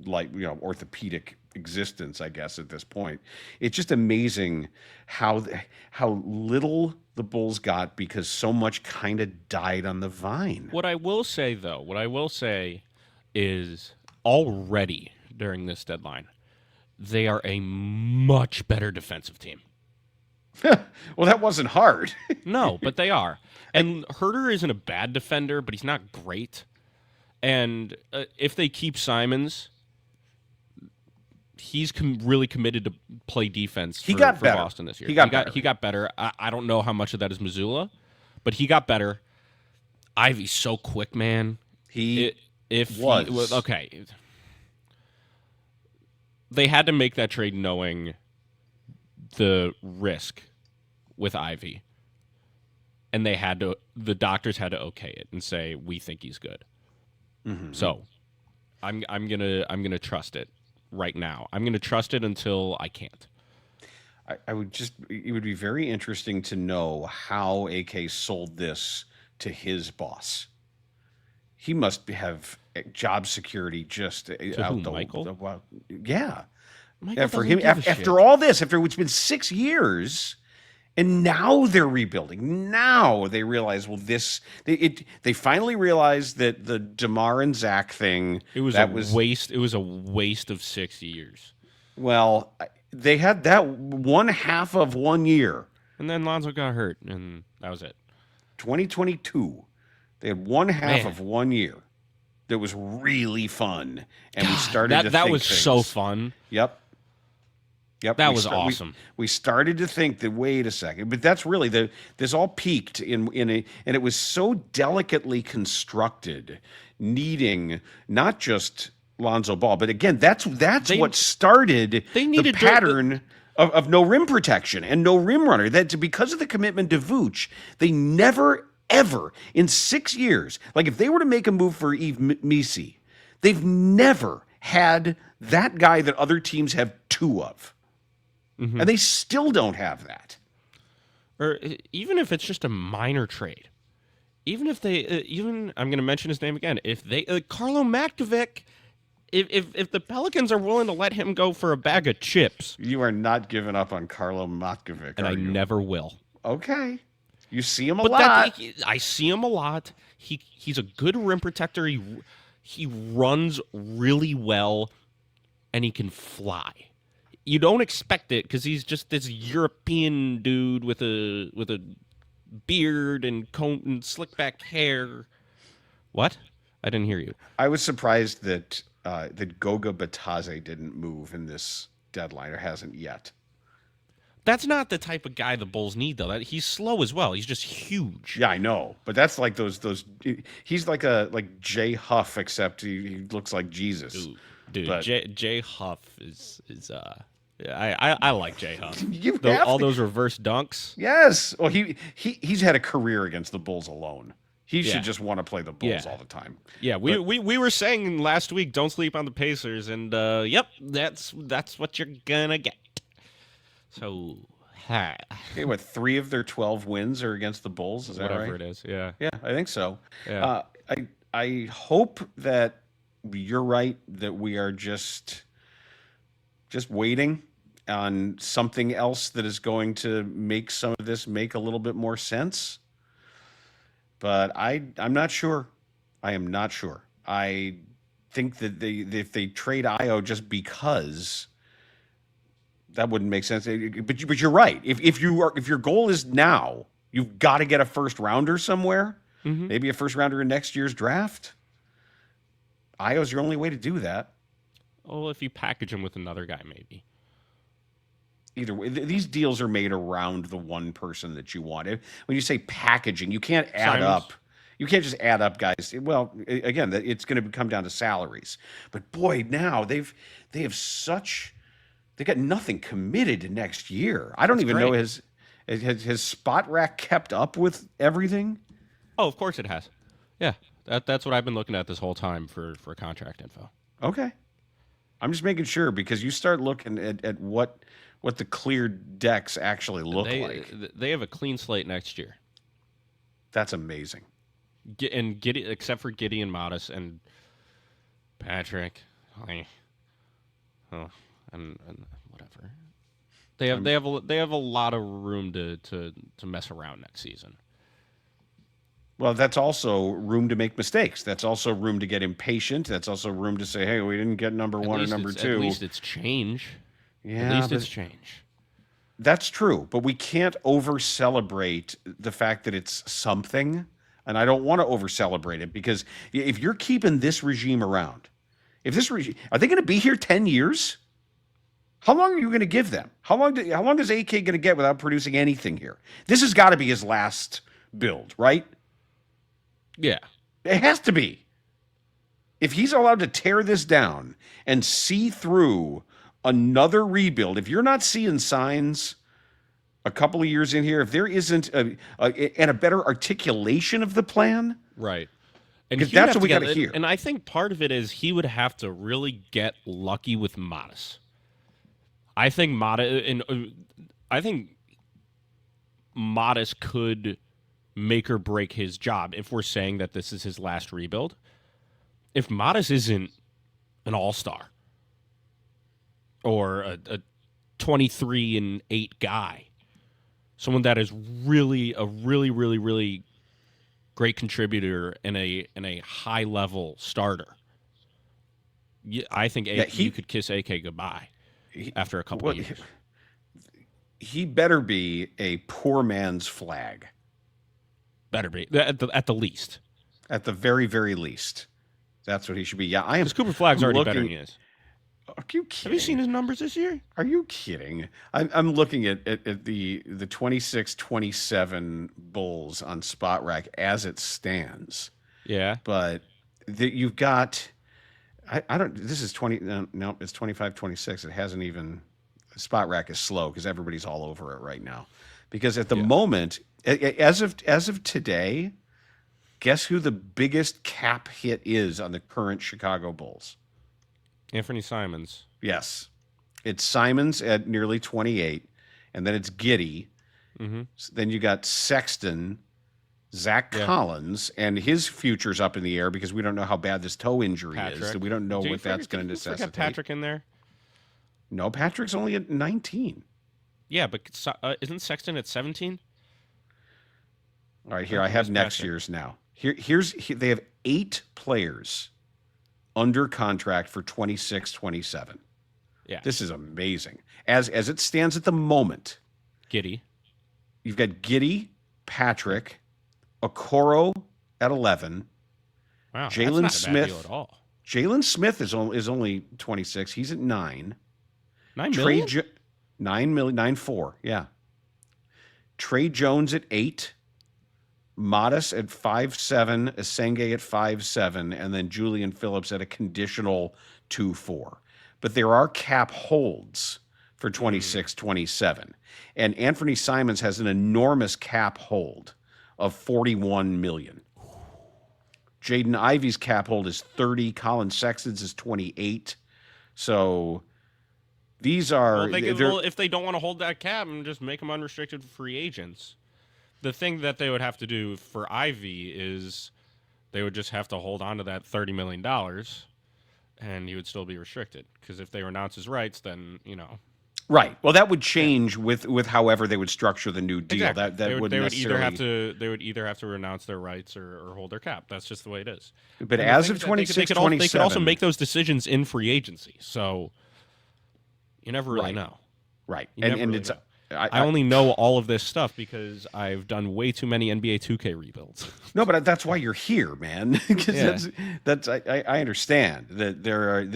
Speaker 2: orthopedic existence, I guess, at this point. It's just amazing how little the Bulls got because so much kind of died on the vine.
Speaker 3: What I will say is already during this deadline, they are a much better defensive team.
Speaker 2: Well, that wasn't hard.
Speaker 3: No, but they are. And Herter isn't a bad defender, but he's not great. And if they keep Simons, he's really committed to play defense for Boston this year.
Speaker 2: He got better.
Speaker 3: I don't know how much of that is Missoula, but he got better. Ivy's so quick, man.
Speaker 2: He was.
Speaker 3: Okay. They had to make that trade knowing the risk with Ivy. And the doctors had to okay it and say, we think he's good. Mm-hmm. So I'm gonna trust it right now. I'm gonna trust it until I can't.
Speaker 2: It would be very interesting to know how AK sold this to his boss. He must have job security just out the
Speaker 3: Michael?
Speaker 2: Yeah.
Speaker 3: Michael
Speaker 2: for him, after all this, after it's been 6 years, and now they're rebuilding. Now they realize, well, they finally realized that the DeMar and Zach thing,
Speaker 3: it was a waste. It was a waste of 6 years.
Speaker 2: Well, they had that one half of 1 year,
Speaker 3: and then Lonzo got hurt, and that was it.
Speaker 2: 2022, they had one half of 1 year that was really fun, and we started.
Speaker 3: That was things. So fun.
Speaker 2: Yep.
Speaker 3: That was awesome.
Speaker 2: We started to think that, wait a second, but that's really this all peaked and it was so delicately constructed, needing not just Lonzo Ball, but again, that's what started the pattern of no rim protection and no rim runner. That because of the commitment to Vooch, they never ever in 6 years, like if they were to make a move for Yves Missi, they've never had that guy that other teams have two of. And they still don't have that.
Speaker 3: Or even if it's just a minor trade. Even if they, I'm going to mention his name again. If they, Carlo Maktovic, if the Pelicans are willing to let him go for a bag of chips.
Speaker 2: You are not giving up on Carlo Maktovic,
Speaker 3: and I never will.
Speaker 2: Okay. You see him a lot.
Speaker 3: I see him a lot. He's a good rim protector. He runs really well, and he can fly. You don't expect it because he's just this European dude with a beard and comb and slick back hair. What? I didn't hear you.
Speaker 2: I was surprised that Goga Batadze didn't move in this deadline, or hasn't yet.
Speaker 3: That's not the type of guy the Bulls need, though. He's slow as well. He's just huge.
Speaker 2: Yeah, I know, but that's like those. He's like Jay Huff, except he looks like Jesus.
Speaker 3: Dude,
Speaker 2: but,
Speaker 3: Jay Huff is I like Jay Huff. All those reverse dunks.
Speaker 2: Yes. Well, he's had a career against the Bulls alone. He should just want to play the Bulls all the time.
Speaker 3: Yeah, we were saying last week, don't sleep on the Pacers, and yep, that's what you're gonna get. So,
Speaker 2: okay, what, 3 of their 12 wins are against the Bulls? Is that right?
Speaker 3: Whatever it is, yeah.
Speaker 2: Yeah, I think so.
Speaker 3: Yeah.
Speaker 2: I hope that you're right, that we are just waiting on something else that is going to make some of this make a little bit more sense. But I'm not sure. I am not sure. I think that if they trade Io just because, that wouldn't make sense. But you're right. If your goal is now, you've got to get a first rounder somewhere. Maybe a first rounder in next year's draft. Io's your only way to do that.
Speaker 3: Oh, if you package him with another guy, maybe.
Speaker 2: Either way, these deals are made around the one person that you want. When you say packaging, you can't add up. You can't just add up guys. Well, again, it's going to come down to salaries. But boy, now they got nothing committed to next year. I don't even know has Spot Rack kept up with everything.
Speaker 3: Oh, of course it has. Yeah, that's what I've been looking at this whole time for contract info.
Speaker 2: Okay, I'm just making sure, because you start looking at what the cleared decks actually look like.
Speaker 3: They have a clean slate next year.
Speaker 2: That's amazing.
Speaker 3: Except for Gideon Modis and Patrick, and whatever. They have a lot of room to mess around next season.
Speaker 2: Well, that's also room to make mistakes. That's also room to get impatient. That's also room to say, hey, we didn't get number one or number two.
Speaker 3: At least it's change.
Speaker 2: Yeah,
Speaker 3: at least it's change.
Speaker 2: That's true, but we can't over-celebrate the fact that it's something, and I don't want to over-celebrate it, because if you're keeping this regime around, are they going to be here 10 years? How long are you going to give them? How long is AK going to get without producing anything here? This has got to be his last build, right?
Speaker 3: Yeah.
Speaker 2: It has to be. If he's allowed to tear this down and see through another rebuild, if you're not seeing signs a couple of years in here, if there isn't a better articulation of the plan,
Speaker 3: right?
Speaker 2: And that's what we got to hear.
Speaker 3: And I think part of it is he would have to really get lucky with Modis. I think Modis could make or break his job if we're saying that this is his last rebuild. If Modis isn't an all-star or a 23-8 guy, someone that is really great contributor and a high-level starter, I think you could kiss AK goodbye after a couple of years.
Speaker 2: He better be a poor man's Flag.
Speaker 3: Better be at the least.
Speaker 2: At the very, very least, that's what he should be. Yeah, I am.
Speaker 3: Because Cooper Flag's already better than he is.
Speaker 2: Are you kidding?
Speaker 3: Have you seen his numbers this year?
Speaker 2: Are you kidding? I'm looking at the 26-27 Bulls on Spot Rack as it stands.
Speaker 3: Yeah,
Speaker 2: but you've got. I don't. This is 20. No, it's 25-26. It hasn't even. Spot Rack is slow because everybody's all over it right now. Because at the moment, as of today, guess who the biggest cap hit is on the current Chicago Bulls?
Speaker 3: Anthony Simons.
Speaker 2: Yes. It's Simons at nearly 28, and then it's Giddey.
Speaker 3: Mm-hmm.
Speaker 2: Then you got Sexton, Zach Collins, and his future's up in the air because we don't know how bad this toe injury is. So we don't know what that's going to necessitate.
Speaker 3: Forget Patrick in there?
Speaker 2: No, Patrick's only at 19.
Speaker 3: Yeah, but isn't Sexton at 17?
Speaker 2: All right, here I have next year's now. They have 8 players under contract for 26-27.
Speaker 3: Yeah.
Speaker 2: This is amazing. As it stands at the moment,
Speaker 3: Giddey.
Speaker 2: You've got Giddey, Patrick, Okoro at 11.
Speaker 3: Wow,
Speaker 2: Jalen
Speaker 3: that's not a bad deal
Speaker 2: Smith.
Speaker 3: at all.
Speaker 2: Jalen Smith is only 26. He's at 9.
Speaker 3: 9 million?
Speaker 2: 9 million, 9.4, yeah. Trey Jones at 8. Modest at 5.7, Asenge at 5.7, and then Julian Phillips at a conditional 2.4. But there are cap holds for 26-27. And Anthony Simons has an enormous cap hold of $41 million. Jaden Ivey's cap hold is 30. Collin Sexton's is 28. So these are...
Speaker 3: if they don't want to hold that cap, and just make them unrestricted free agents. The thing that they would have to do for Ivy is they would just have to hold on to that $30 million, and he would still be restricted. Because if they renounce his rights, then,
Speaker 2: Right. Well, that would change with however they would structure the new deal.
Speaker 3: Exactly.
Speaker 2: That would necessarily...
Speaker 3: They would either have to renounce their rights or hold their cap. That's just the way it is.
Speaker 2: But as of 26-27...
Speaker 3: They could also make those decisions in free agency. So you never really know.
Speaker 2: Right.
Speaker 3: And it's... I only know all of this stuff because I've done way too many NBA 2K rebuilds.
Speaker 2: No, but that's why you're here, man. Because I understand that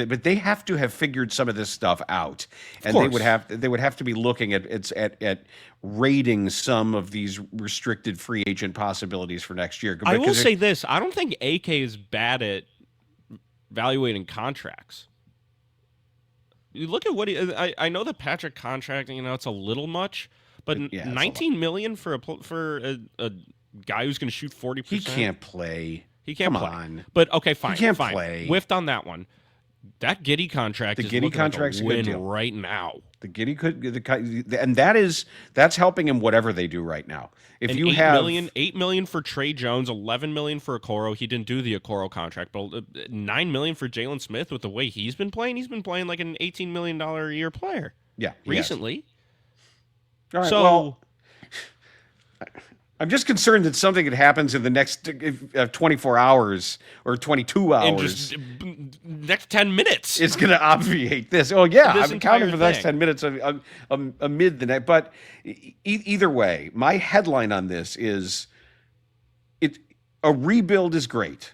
Speaker 2: but they have to have figured some of this stuff out, and they would have to be looking at rating some of these restricted free agent possibilities for next year.
Speaker 3: I will say this: I don't think AK is bad at evaluating contracts. You look at what I know the Patrick contract, it's a little much, but $19 million for a guy who's going to shoot 40%.
Speaker 2: He can't play.
Speaker 3: Come
Speaker 2: play.
Speaker 3: On. But okay, fine.
Speaker 2: He can't play.
Speaker 3: Whiffed on that one. That Giddey contract is looking like a win right now.
Speaker 2: The Giddey and that's helping him whatever they do right now. If
Speaker 3: and
Speaker 2: you
Speaker 3: $8 million for Trey Jones, $11 million for Okoro. He didn't do the Okoro contract, but $9 million for Jalen Smith. With the way he's been playing like an $18 million a year player.
Speaker 2: Yeah,
Speaker 3: recently.
Speaker 2: All right. Well, I'm just concerned that something that happens in the next 24 hours or 22 hours.
Speaker 3: In just next 10 minutes.
Speaker 2: It's going to obviate this. Oh, yeah. I'm counting for the next 10 minutes amid the next. But either way, my headline on this is a rebuild is great.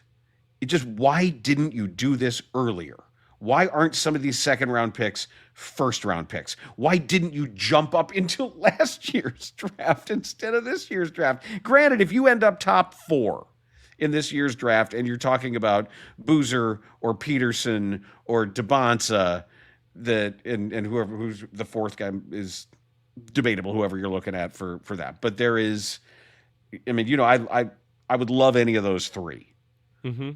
Speaker 2: Why didn't you do this earlier? Why aren't some of these second-round picks first-round picks? Why didn't you jump up into last year's draft instead of this year's draft? Granted, if you end up top 4 in this year's draft and you're talking about Boozer or Peterson or DeBonsa, and whoever who's the fourth guy is debatable, whoever you're looking at for that. But there is, I would love any of those 3.
Speaker 3: Mm-hmm.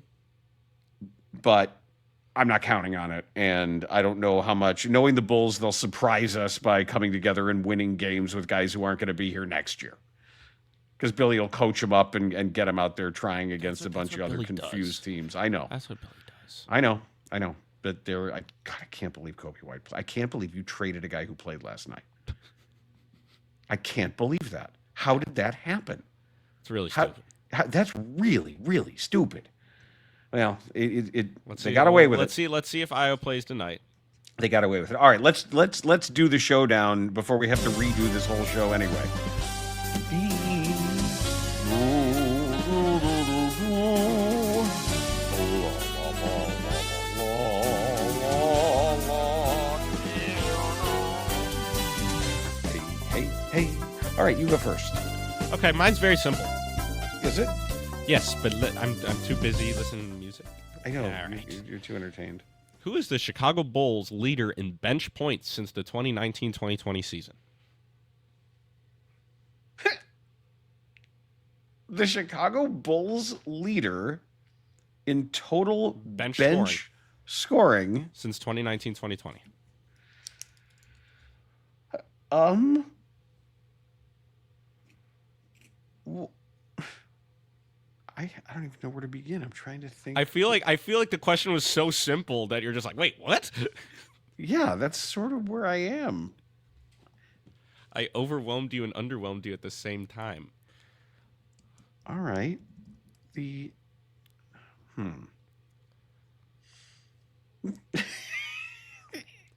Speaker 2: But I'm not counting on it, and I don't know how much. Knowing the Bulls, they'll surprise us by coming together and winning games with guys who aren't going to be here next year. Because Billy will coach them up and get them out there trying against a bunch of other confused teams. I know.
Speaker 3: That's what Billy does.
Speaker 2: I know. But I can't believe Coby White. I can't believe you traded a guy who played last night. I can't believe that. How did that happen?
Speaker 3: It's really stupid.
Speaker 2: That's really, really stupid. Well, they got away with it.
Speaker 3: Let's see if Io plays tonight.
Speaker 2: They got away with it. All right, let's do the showdown before we have to redo this whole show anyway. Hey. All right, you go first.
Speaker 3: Okay, mine's very simple.
Speaker 2: Is it?
Speaker 3: Yes, but I'm too busy listening to music.
Speaker 2: I know. Right. You're too entertained.
Speaker 3: Who is the Chicago Bulls leader in bench points since the 2019-2020 season?
Speaker 2: The Chicago Bulls leader in total bench scoring
Speaker 3: since 2019-2020.
Speaker 2: I don't even know where to begin. I'm trying to think.
Speaker 3: I feel like the question was so simple that you're just like, wait, what?
Speaker 2: Yeah, that's sort of where I am.
Speaker 3: I overwhelmed you and underwhelmed you at the same time.
Speaker 2: All right.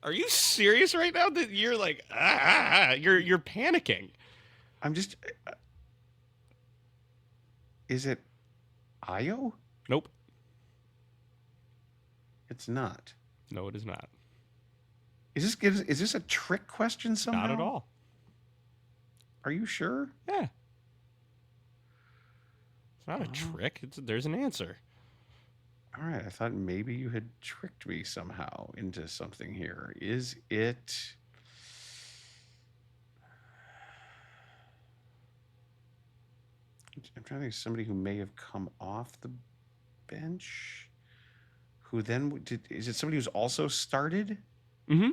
Speaker 3: Are you serious right now? That you're like, you're panicking.
Speaker 2: I'm just. Is it Io?
Speaker 3: Nope.
Speaker 2: It's not.
Speaker 3: No, it is not.
Speaker 2: Is this a trick question somehow?
Speaker 3: Not at all.
Speaker 2: Are you sure?
Speaker 3: Yeah. It's not a trick. There's an answer.
Speaker 2: All right. I thought maybe you had tricked me somehow into something here. Is it? I'm trying to think of somebody who may have come off the bench. Who then did? Is it somebody who's also started?
Speaker 3: Mm-hmm.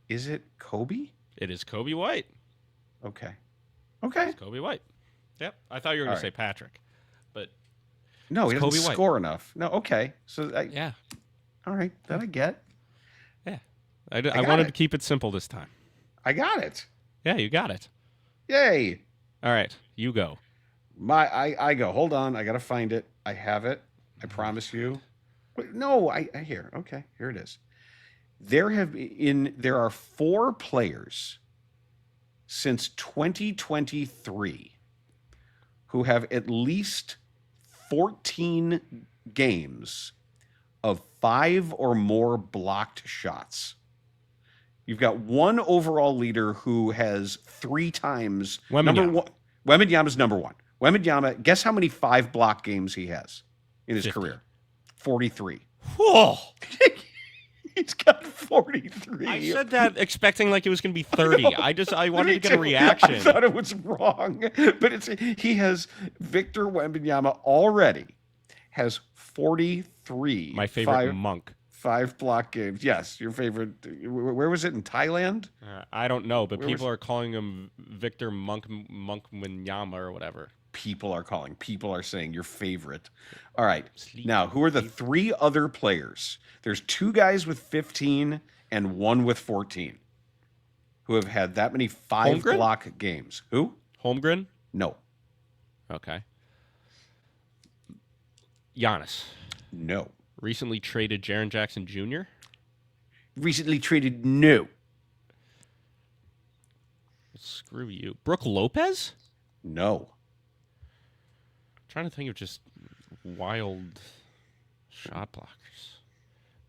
Speaker 2: Is it Coby?
Speaker 3: It is Coby White.
Speaker 2: Okay.
Speaker 3: It's Coby White. Yep. I thought you were going to say Patrick, but
Speaker 2: no, he doesn't
Speaker 3: Coby White.
Speaker 2: score enough. No. Okay. So
Speaker 3: yeah.
Speaker 2: All right. That I get.
Speaker 3: Yeah. I wanted to keep it simple this time.
Speaker 2: I got it.
Speaker 3: Yeah, you got it.
Speaker 2: Yay.
Speaker 3: All right, you go.
Speaker 2: I go. Hold on. I got to find it. I have it. I promise you. Wait, no, I here. Okay, here it is. There are 4 players since 2023 who have at least 14 games of 5 or more blocked shots. You've got one overall leader who has 3 times number one. Wembanyama's number 1. Wembanyama, guess how many 5 block games he has in his
Speaker 3: 50.
Speaker 2: career? 43.
Speaker 3: Whoa.
Speaker 2: He's got 43.
Speaker 3: I said that expecting like it was going to be 30. I wanted to get a reaction.
Speaker 2: I thought it was wrong, but he has Victor Wembanyama already has 43.
Speaker 3: My favorite monk.
Speaker 2: 5 block games. Yes, your favorite. Where was it, in Thailand?
Speaker 3: I don't know, but people are calling him Victor Monk Wembanyama or whatever. People
Speaker 2: are saying your favorite. All right. Now, who are the 3 other players? There's 2 guys with 15 and 1 with 14 who have had that many 5
Speaker 3: Holmgren?
Speaker 2: block games. Who?
Speaker 3: Holmgren?
Speaker 2: No.
Speaker 3: Okay. Giannis.
Speaker 2: No.
Speaker 3: Recently traded Jaren Jackson Jr.
Speaker 2: Recently traded. No.
Speaker 3: Screw you. Brooke Lopez?
Speaker 2: No.
Speaker 3: Trying to think of just wild shot blockers.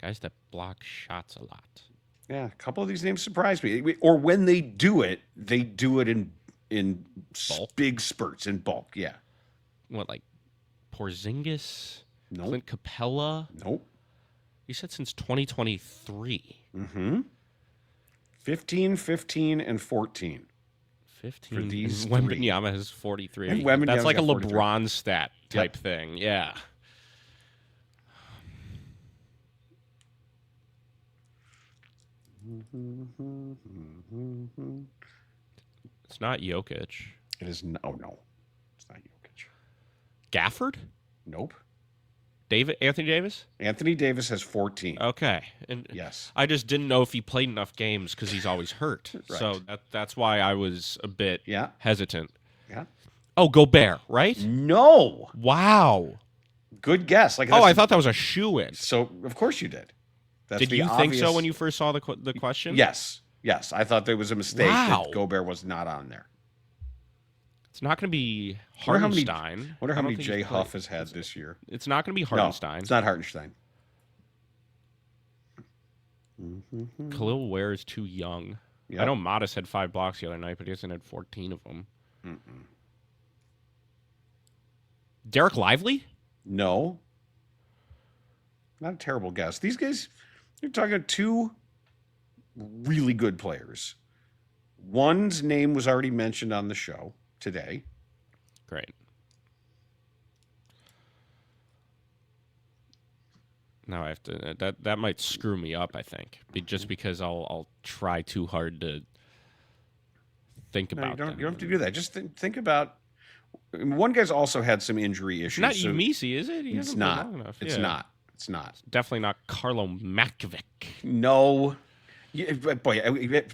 Speaker 3: Guys that block shots a lot.
Speaker 2: Yeah, a couple of these names surprise me. Or when they do it in
Speaker 3: bulk?
Speaker 2: Big spurts in bulk. Yeah.
Speaker 3: What, like Porzingis?
Speaker 2: Nope.
Speaker 3: Clint Capella?
Speaker 2: Nope.
Speaker 3: You said since 2023.
Speaker 2: Mm-hmm. 15, and 14.
Speaker 3: 15.
Speaker 2: For these
Speaker 3: Wembanyama has 43.
Speaker 2: And Wembanyama's
Speaker 3: That's like a
Speaker 2: got 43.
Speaker 3: LeBron stat type thing. Yeah. It's not Jokic.
Speaker 2: It is no. It's not Jokic.
Speaker 3: Gafford?
Speaker 2: Nope.
Speaker 3: Anthony Davis?
Speaker 2: Anthony Davis has 14.
Speaker 3: Okay. And
Speaker 2: yes.
Speaker 3: I just didn't know if he played enough games because he's always hurt.
Speaker 2: Right.
Speaker 3: So that's why I was a bit hesitant.
Speaker 2: Yeah.
Speaker 3: Oh, Gobert, right?
Speaker 2: No.
Speaker 3: Wow.
Speaker 2: Good guess.
Speaker 3: I thought that was a shoo-in.
Speaker 2: So, of course you did.
Speaker 3: Did you think so when you first saw the question?
Speaker 2: Yes. I thought there was a mistake that Gobert was not on there.
Speaker 3: It's not going to be Hartenstein.
Speaker 2: I wonder how many Jay Huff has had this year.
Speaker 3: It's not going to be Hartenstein.
Speaker 2: No, it's not Hartenstein.
Speaker 3: Khalil Ware is too young. Yep. I know Modest had 5 blocks the other night, but he hasn't had 14 of them. Derek Lively?
Speaker 2: No. Not a terrible guess. These guys, you're talking 2 really good players. One's name was already mentioned on the show today.
Speaker 3: Great. Now I have to. That might screw me up. I think just because I'll try too hard to think about.
Speaker 2: You don't have to do that. Just think about. One guy's also had some injury issues.
Speaker 3: Not Umisi, is it?
Speaker 2: It's not. It's not. It's not.
Speaker 3: Definitely not Carlo Matkovic.
Speaker 2: No.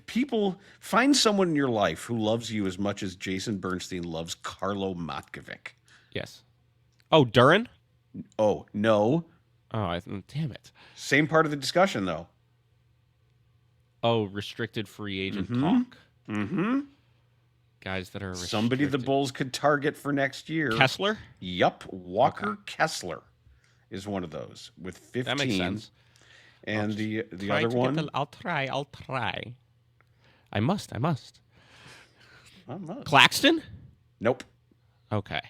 Speaker 2: People find someone in your life who loves you as much as Jason Bernstein loves Carlo Matkovic.
Speaker 3: Yes. Oh, Duran?
Speaker 2: Oh, no.
Speaker 3: Oh, damn it.
Speaker 2: Same part of the discussion, though.
Speaker 3: Oh, restricted free agent talk.
Speaker 2: Mm-hmm.
Speaker 3: Guys that are restricted.
Speaker 2: Somebody the Bulls could target for next year.
Speaker 3: Kessler?
Speaker 2: Yup. Walker Kessler is one of those with 15.
Speaker 3: That makes sense.
Speaker 2: And the other one?
Speaker 3: I'll try. I must.
Speaker 2: Almost.
Speaker 3: Claxton?
Speaker 2: Nope.
Speaker 3: Okay.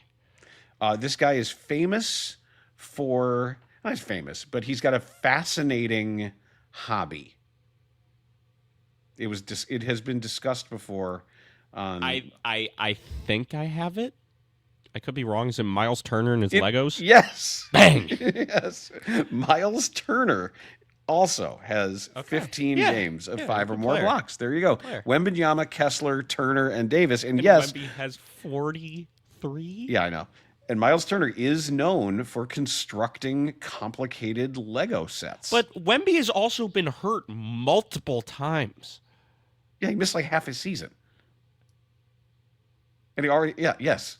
Speaker 2: This guy is famous for... Not famous, but he's got a fascinating hobby. It has been discussed before.
Speaker 3: I think I have it. I could be wrong. Is it Miles Turner and his Legos?
Speaker 2: Yes.
Speaker 3: Bang.
Speaker 2: Yes. Miles Turner also has 15 games of 5 or more blocks. There you go. Wembanyama, Kessler, Turner, and Davis. And yes.
Speaker 3: Wemby has 43?
Speaker 2: Yeah, I know. And Miles Turner is known for constructing complicated Lego sets.
Speaker 3: But Wemby has also been hurt multiple times.
Speaker 2: Yeah, he missed like half his season. And he already, yes.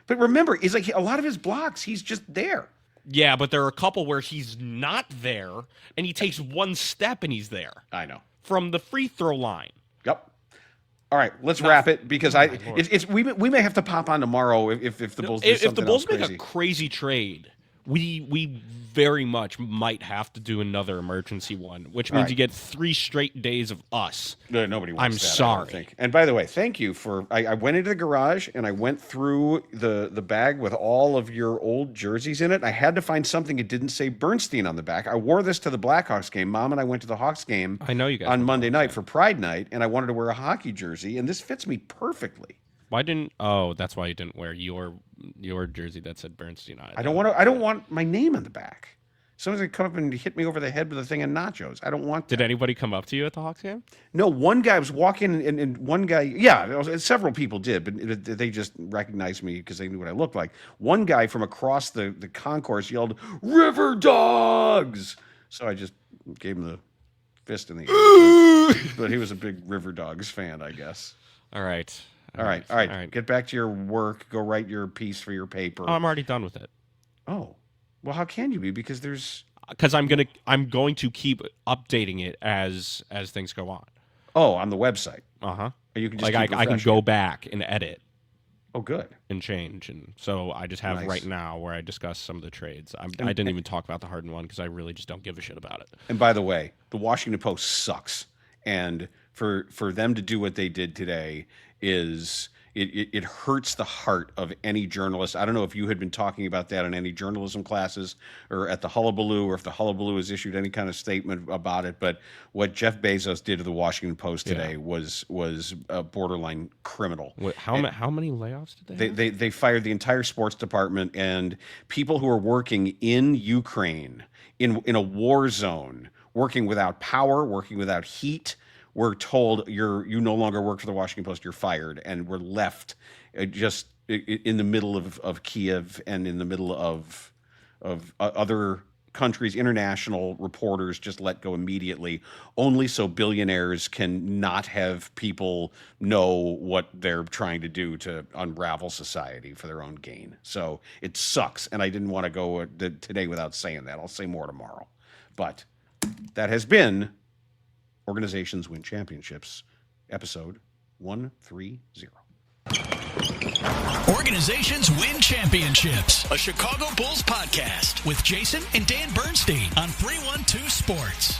Speaker 2: But remember, it's like a lot of his blocks, he's just there.
Speaker 3: Yeah, but there are a couple where he's not there, and he takes one step and he's there.
Speaker 2: I know.
Speaker 3: From the free throw line.
Speaker 2: Yep. All right, let's wrap it because we may have to pop on tomorrow if the Bulls do something
Speaker 3: if the Bulls
Speaker 2: else
Speaker 3: make a crazy trade, we very much might have to do another emergency one, which means you get 3 straight days of us.
Speaker 2: Nobody wants
Speaker 3: I'm
Speaker 2: that,
Speaker 3: sorry.
Speaker 2: I don't think. And by the way, thank you for. I went into the garage and I went through the bag with all of your old jerseys in it. I had to find something that didn't say Bernstein on the back. I wore this to the Blackhawks game. Mom and I went to the Hawks game.
Speaker 3: I know you guys
Speaker 2: on Monday night for Pride Night, and I wanted to wear a hockey jersey, and this fits me perfectly.
Speaker 3: Why didn't? Oh, that's why you didn't wear your jersey that said Bernstein on it.
Speaker 2: I don't want my name on the back. Someone's gonna come up and hit me over the head with a thing of nachos. I don't want that.
Speaker 3: Did anybody come up to you at the Hawks game?
Speaker 2: No, one guy was walking, and one guy, several people did, but they just recognized me because they knew what I looked like. One guy from across the concourse yelled, "River Dogs!" So I just gave him the fist in the air. But he was a big River Dogs fan, I guess.
Speaker 3: All right.
Speaker 2: All right. Get back to your work. Go write your piece for your paper.
Speaker 3: Oh, I'm already done with it.
Speaker 2: Oh. Well, how can you be? Because
Speaker 3: I'm going to keep updating it as things go on.
Speaker 2: Oh, on the website.
Speaker 3: Uh-huh.
Speaker 2: You can just
Speaker 3: I can go back and edit.
Speaker 2: Oh, good.
Speaker 3: And change. And so I just have right now where I discuss some of the trades. I didn't even talk about the Harden one because I really just don't give a shit about it.
Speaker 2: And by the way, the Washington Post sucks. And for them to do what they did today is it hurts the heart of any journalist. I don't know if you had been talking about that in any journalism classes or at the Hullabaloo, or if the Hullabaloo has issued any kind of statement about it. But what Jeff Bezos did to the Washington Post today was borderline criminal.
Speaker 3: How many layoffs did they have?
Speaker 2: They fired the entire sports department, and people who are working in Ukraine in a war zone, working without power, working without heat. We're told you no longer work for the Washington Post, you're fired, and we're left just in the middle of Kiev and in the middle of other countries. International reporters just let go immediately, only so billionaires can not have people know what they're trying to do to unravel society for their own gain. So it sucks, and I didn't want to go today without saying that. I'll say more tomorrow. But that has been Organizations Win Championships, episode 130.
Speaker 1: Organizations Win Championships, a Chicago Bulls podcast with Jason and Dan Bernstein on 312 Sports.